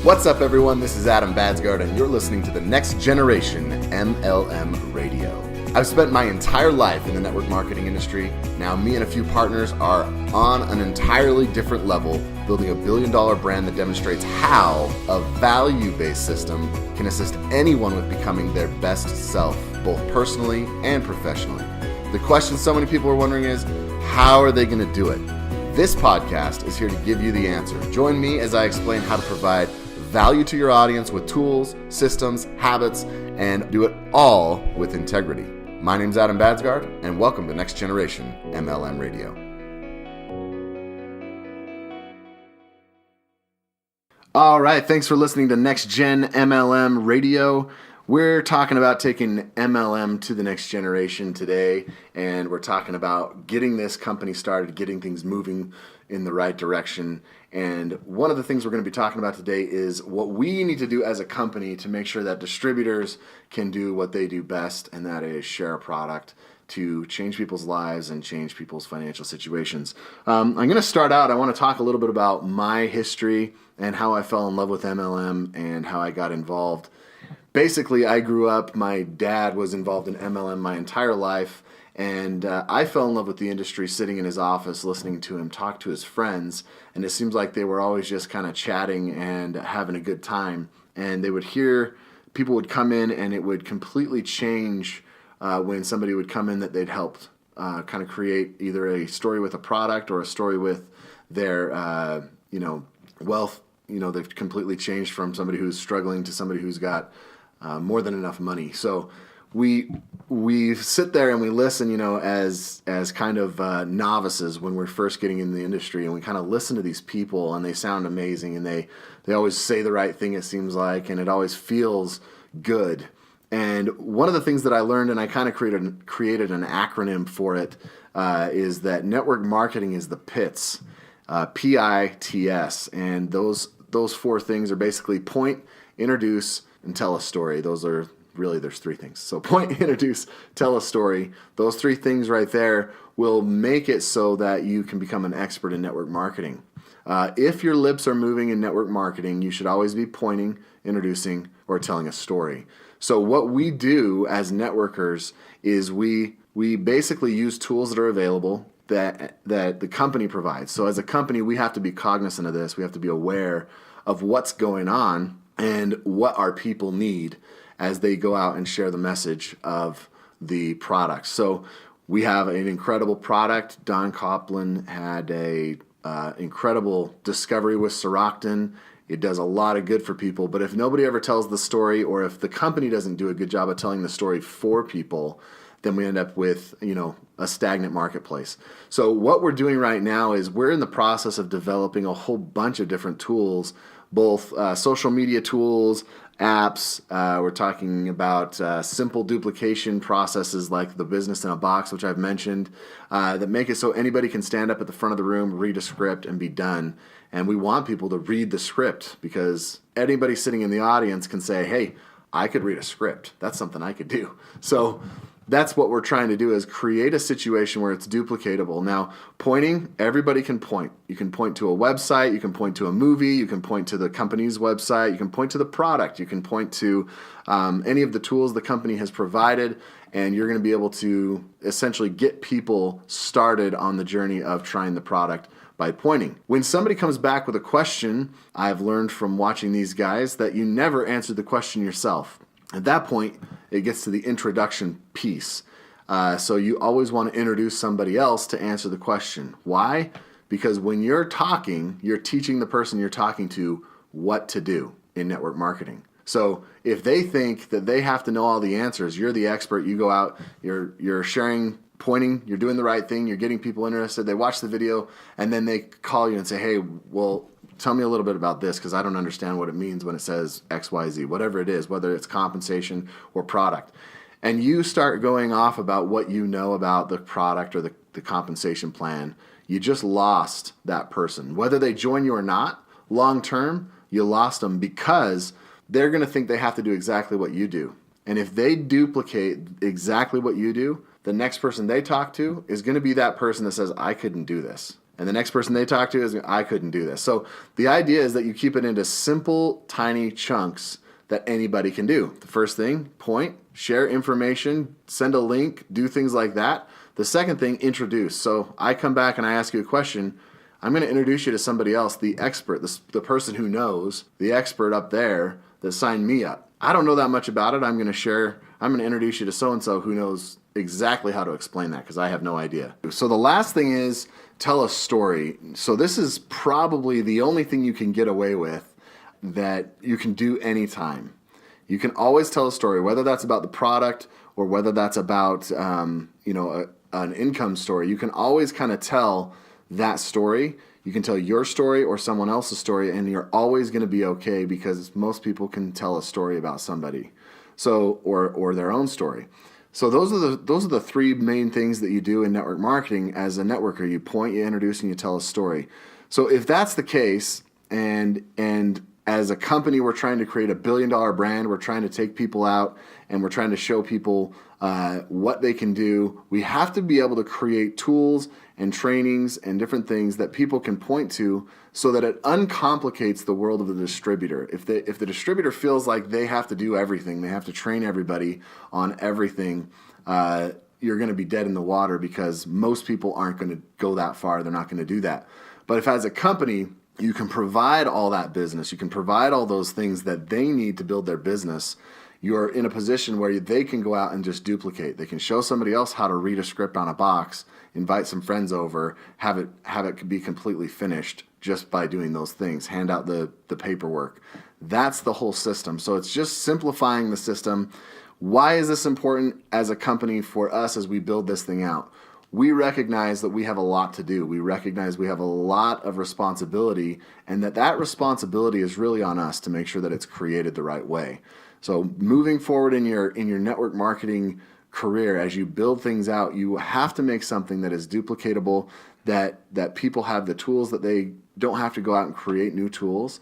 What's up, everyone? This is Adam Blair, and you're listening to the Next Generation MLM Radio. I've spent my entire life in the network marketing industry. Now, me and a few partners are on an entirely different level, building a billion-dollar brand that demonstrates how a value-based system can assist anyone with becoming their best self, both personally and professionally. The question so many people are wondering is, how are they going to do it? This podcast is here to give you the answer. Join me as I explain how to provide value to your audience with tools, systems, habits, and do it all with integrity. My name's Adam Blair, and welcome to Next Generation MLM Radio. All right, thanks for listening to Next Gen MLM Radio. We're talking about taking MLM to the next generation today, and we're talking about getting this company started, getting things moving in the right direction. And one of the things we're going to be talking about today is what we need to do as a company to make sure that distributors can do what they do best, and that is share a product to change people's lives and change people's financial situations. I'm going to start out, I want to talk a little bit about my history and how I fell in love with MLM and how I got involved. Basically, I grew up, my dad was involved in MLM my entire life, and I fell in love with the industry sitting in his office, listening to him talk to his friends, and it seems like they were always just kind of chatting and having a good time. And they would hear, people would come in, and it would completely change when somebody would come in that they'd helped kind of create either a story with a product or a story with their wealth. They've completely changed from somebody who's struggling to somebody who's got more than enough money. So we sit there and we listen, as kind of novices when we're first getting in the industry, and we kind of listen to these people, and they sound amazing, and they always say the right thing, it seems like, and it always feels good. And one of the things that I learned, and I kind of created an acronym for it, is that network marketing is the PITS, PITS, and those four things are basically point, introduce, and tell a story. There's three things. So point, introduce, tell a story. Those three things right there will make it so that you can become an expert in network marketing. If your lips are moving in network marketing, you should always be pointing, introducing, or telling a story. So what we do as networkers is we basically use tools that are available that the company provides. So as a company, we have to be cognizant of this. We have to be aware of what's going on and what our people need as they go out and share the message of the product. So we have an incredible product. Don Copeland had a incredible discovery with Soroctin. It does a lot of good for people, but if nobody ever tells the story, or if the company doesn't do a good job of telling the story for people, then we end up with, a stagnant marketplace. So what we're doing right now is we're in the process of developing a whole bunch of different tools, both social media tools, apps. We're talking about simple duplication processes like the business in a box, which I've mentioned, that make it so anybody can stand up at the front of the room, read a script, and be done. And we want people to read the script, because anybody sitting in the audience can say, hey, I could read a script. That's something I could do. So that's what we're trying to do, is create a situation where it's duplicatable. Now, pointing, everybody can point. You can point to a website, you can point to a movie, you can point to the company's website, you can point to the product, you can point to any of the tools the company has provided, and you're going to be able to essentially get people started on the journey of trying the product by pointing. When somebody comes back with a question, I've learned from watching these guys that you never answer the question yourself. At that point, it gets to the introduction piece. So you always want to introduce somebody else to answer the question. Why? Because when you're talking, you're teaching the person you're talking to what to do in network marketing. So if they think that they have to know all the answers, you're the expert, you go out, you're sharing, pointing, you're doing the right thing, you're getting people interested, they watch the video, and then they call you and say, hey, well, tell me a little bit about this, because I don't understand what it means when it says X, Y, Z, whatever it is, whether it's compensation or product. And you start going off about what you know about the product or the compensation plan, you just lost that person. Whether they join you or not, long term, you lost them, because they're going to think they have to do exactly what you do. And if they duplicate exactly what you do, the next person they talk to is going to be that person that says, I couldn't do this. And the next person they talk to is, I couldn't do this. So the idea is that you keep it into simple, tiny chunks that anybody can do. The first thing, point, share information, send a link, do things like that. The second thing, introduce. So I come back and I ask you a question. I'm going to introduce you to somebody else, the expert, the person who knows, the expert up there that signed me up. I don't know that much about it. I'm going to introduce you to so-and-so who knows exactly how to explain that because I have no idea. So the last thing is tell a story. So this is probably the only thing you can get away with that you can do anytime. You can always tell a story, whether that's about the product or whether that's about an income story. You can always kind of tell that story. You can tell your story or someone else's story, and you're always going to be okay because most people can tell a story about somebody, so or their own story. So those are the three main things that you do in network marketing as a networker. You point, you introduce, and you tell a story. So if that's the case, and as a company, we're trying to create $1 billion brand, we're trying to take people out, and we're trying to show people what they can do, we have to be able to create tools and trainings and different things that people can point to so that it uncomplicates the world of the distributor. If the distributor feels like they have to do everything, they have to train everybody on everything, you're going to be dead in the water because most people aren't going to go that far. They're not going to do that. But if as a company, you can provide all that business, you can provide all those things that they need to build their business, you're in a position where they can go out and just duplicate. They can show somebody else how to read a script on a box, invite some friends over, have it be completely finished just by doing those things, hand out the paperwork. That's the whole system. So it's just simplifying the system. Why is this important as a company for us as we build this thing out? We recognize that we have a lot to do. We recognize we have a lot of responsibility, and that responsibility is really on us to make sure that it's created the right way. So moving forward in your network marketing career, as you build things out, you have to make something that is duplicatable, that people have the tools, that they don't have to go out and create new tools.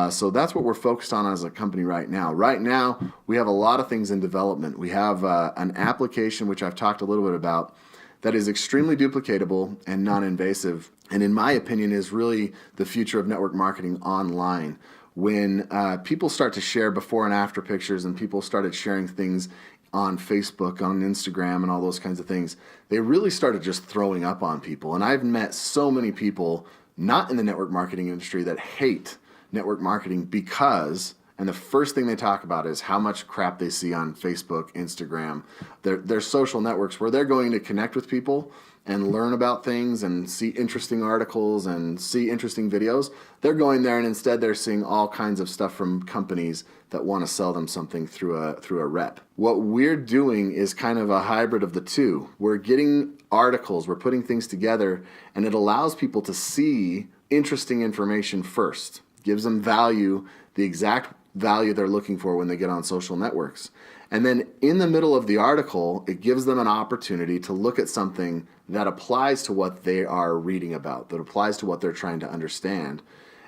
So that's what we're focused on as a company right now. Right now, we have a lot of things in development. We have an application, which I've talked a little bit about, that is extremely duplicatable and non-invasive, and in my opinion is really the future of network marketing online. When people start to share before and after pictures, and people started sharing things on Facebook, on Instagram, and all those kinds of things, they really started just throwing up on people. And I've met so many people not in the network marketing industry that hate network marketing because, and the first thing they talk about is how much crap they see on Facebook, Instagram, their social networks where they're going to connect with people and learn about things and see interesting articles and see interesting videos. They're going there and instead they're seeing all kinds of stuff from companies that want to sell them something through a rep. What we're doing is kind of a hybrid of the two. We're getting articles, we're putting things together, and it allows people to see interesting information first. Gives them value, the exact value they're looking for when they get on social networks. And then in the middle of the article, it gives them an opportunity to look at something that applies to what they are reading about, that applies to what they're trying to understand.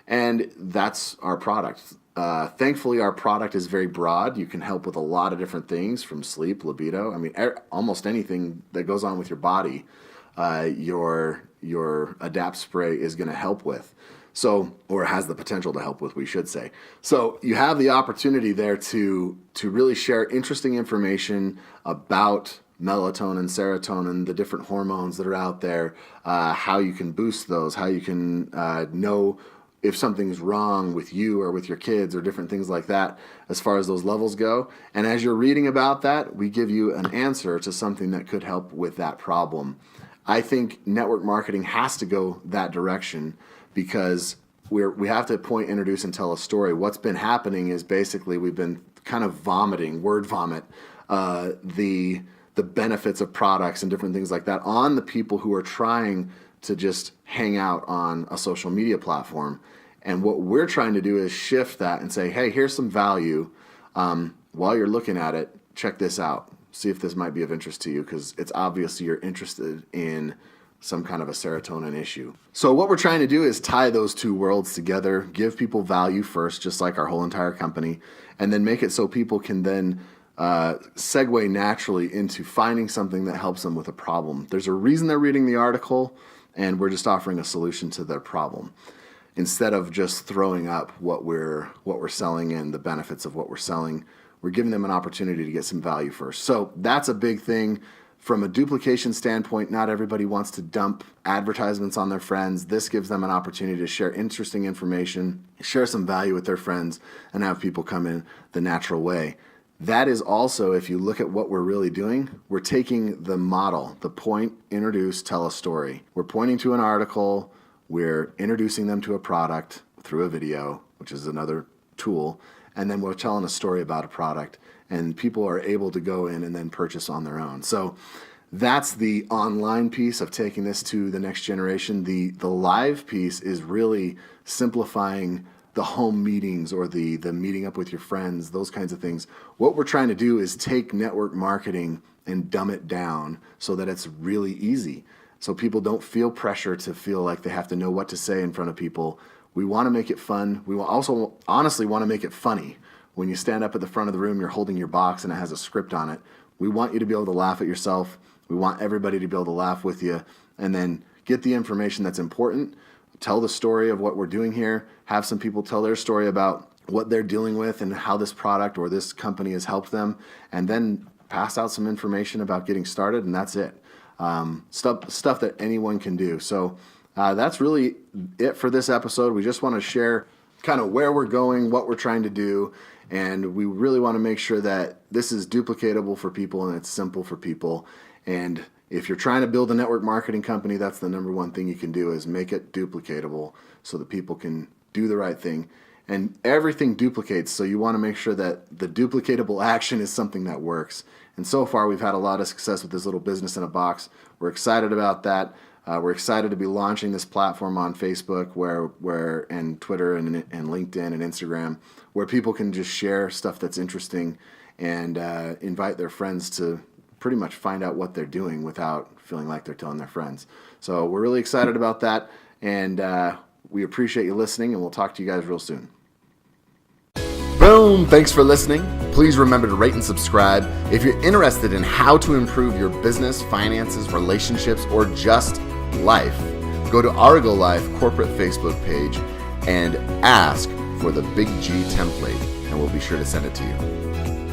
And that's our product. Thankfully, our product is very broad. You can help with a lot of different things, from sleep, libido. I mean, almost anything that goes on with your body, your Adapt spray is going to help with. So, or has the potential to help with, we should say. So you have the opportunity there to really share interesting information about melatonin, serotonin, the different hormones that are out there, how you can boost those, how you can know if something's wrong with you or with your kids or different things like that as far as those levels go. And as you're reading about that, we give you an answer to something that could help with that problem. I think network marketing has to go that direction because we have to point, introduce, and tell a story. What's been happening is basically we've been kind of vomiting, word vomit, the benefits of products and different things like that on the people who are trying to just hang out on a social media platform. And what we're trying to do is shift that and say, hey, here's some value. While you're looking at it, check this out. See if this might be of interest to you, because it's obvious you're interested in some kind of a serotonin issue. So what we're trying to do is tie those two worlds together, give people value first, just like our whole entire company, and then make it so people can then segue naturally into finding something that helps them with a problem. There's a reason they're reading the article. and we're just offering a solution to their problem. Instead of just throwing up what we're selling and the benefits of what we're selling, we're giving them an opportunity to get some value first. So that's a big thing. From a duplication standpoint, not everybody wants to dump advertisements on their friends. This gives them an opportunity to share interesting information, share some value with their friends, and have people come in the natural way. That is also, if you look at what we're really doing, we're taking the model, the point, introduce, tell a story. We're pointing to an article, we're introducing them to a product through a video, which is another tool, and then we're telling a story about a product, and people are able to go in and then purchase on their own. So that's the online piece of taking this to the next generation. The live piece is really simplifying the home meetings or the meeting up with your friends, those kinds of things. What we're trying to do is take network marketing and dumb it down so that it's really easy. So people don't feel pressure to feel like they have to know what to say in front of people. We want to make it fun. We also honestly want to make it funny. When you stand up at the front of the room, you're holding your box and it has a script on it. We want you to be able to laugh at yourself. We want everybody to be able to laugh with you, and then get the information that's important. Tell the story of what we're doing here. Have some people tell their story about what they're dealing with and how this product or this company has helped them, and then pass out some information about getting started, and that's it. Stuff that anyone can do. So that's really it for this episode. We just want to share kind of where we're going, what we're trying to do, and we really want to make sure that this is duplicatable for people and it's simple for people. And if you're trying to build a network marketing company, that's the number one thing you can do, is make it duplicatable so that people can do the right thing. And everything duplicates, so you want to make sure that the duplicatable action is something that works. And so far, we've had a lot of success with this little business in a box. We're excited about that. We're excited to be launching this platform on Facebook, and Twitter and LinkedIn and Instagram, where people can just share stuff that's interesting and invite their friends to pretty much find out what they're doing without feeling like they're telling their friends. So we're really excited about that, and we appreciate you listening, and we'll talk to you guys real soon. Boom! Thanks for listening. Please remember to rate and subscribe. If you're interested in how to improve your business, finances, relationships, or just life, go to Arego Life corporate Facebook page and ask for the Big G template, and we'll be sure to send it to you.